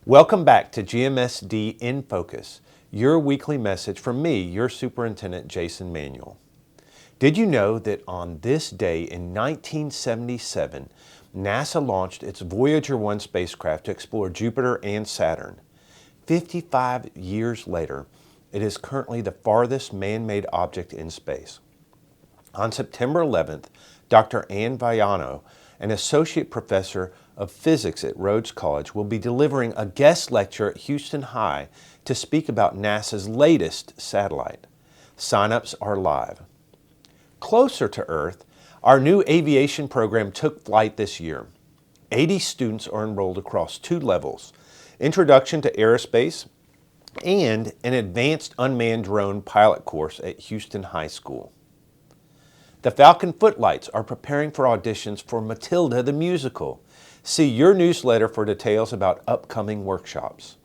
Welcome back to GMSD In-Focus, your weekly message from me, your Superintendent Jason Manuel. Did you know that on this day in 1977, NASA launched its Voyager 1 spacecraft to explore Jupiter and Saturn? 55 years later, it is currently the farthest man-made object in space. On September 11th, Dr. Ann Vaiano, an associate professor of physics at Rhodes College, will be delivering a guest lecture at Houston High to speak about NASA's latest satellite. Sign-ups are live. Closer to Earth, our new aviation program took flight this year. 80 students are enrolled across 2 levels: Introduction to Aerospace and an Advanced Unmanned Drone Pilot course at Houston High School. The Falcon Footlights are preparing for auditions for Matilda the Musical. See your newsletter for details about upcoming workshops.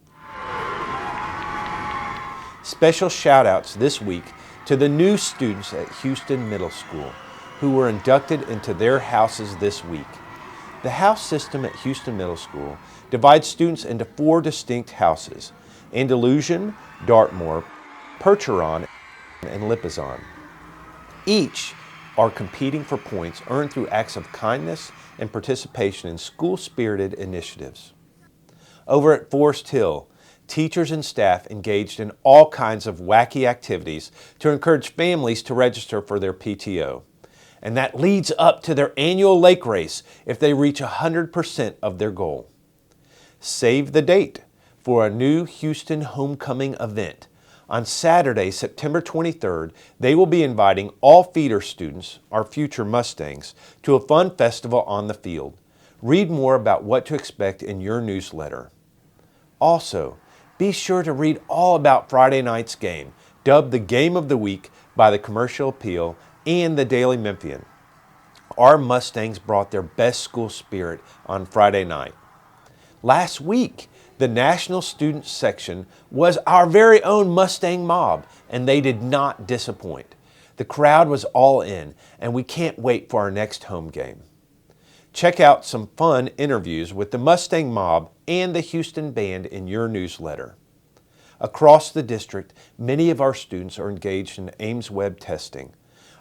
Special shout-outs this week to the new students at Houston Middle School who were inducted into their houses this week. The house system at Houston Middle School divides students into 4 distinct houses: Andalusian, Dartmoor, Percheron, and Lipizan. Each are competing for points earned through acts of kindness and participation in school-spirited initiatives. Over at Forest Hill, teachers and staff engaged in all kinds of wacky activities to encourage families to register for their PTO. And that leads up to their annual lake race if they reach 100% of their goal. Save the date for a new Houston homecoming event. On Saturday, September 23rd, they will be inviting all feeder students, our future Mustangs, to a fun festival on the field. Read more about what to expect in your newsletter. Also, be sure to read all about Friday night's game, dubbed the Game of the Week by the Commercial Appeal and the Daily Memphian. Our Mustangs brought their best school spirit on Friday night. Last week, the National Student Section was our very own Mustang mob, and they did not disappoint. The crowd was all in, and we can't wait for our next home game. Check out some fun interviews with the Mustang mob and the Houston Band in your newsletter. Across the district, many of our students are engaged in Ames Web testing.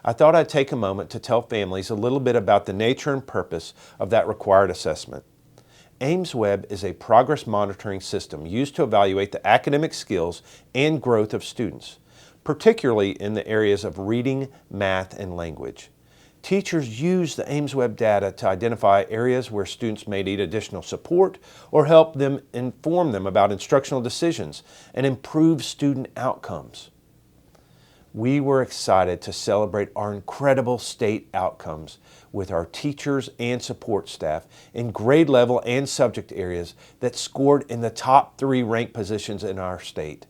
I thought I'd take a moment to tell families a little bit about the nature and purpose of that required assessment. Ames Web is a progress monitoring system used to evaluate the academic skills and growth of students, particularly in the areas of reading, math, and language. Teachers use the Ames Web data to identify areas where students may need additional support or help them inform them about instructional decisions and improve student outcomes. We were excited to celebrate our incredible state outcomes with our teachers and support staff in grade level and subject areas that scored in the top 3 ranked positions in our state.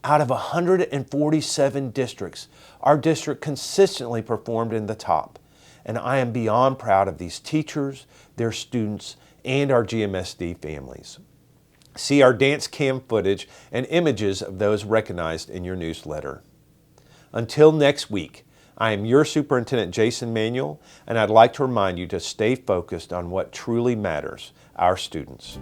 Out of 147 districts, our district consistently performed in the top, and I am beyond proud of these teachers, their students, and our GMSD families. See our dance cam footage and images of those recognized in your newsletter. Until next week, I am your Superintendent Jason Manuel, and I'd like to remind you to stay focused on what truly matters: our students.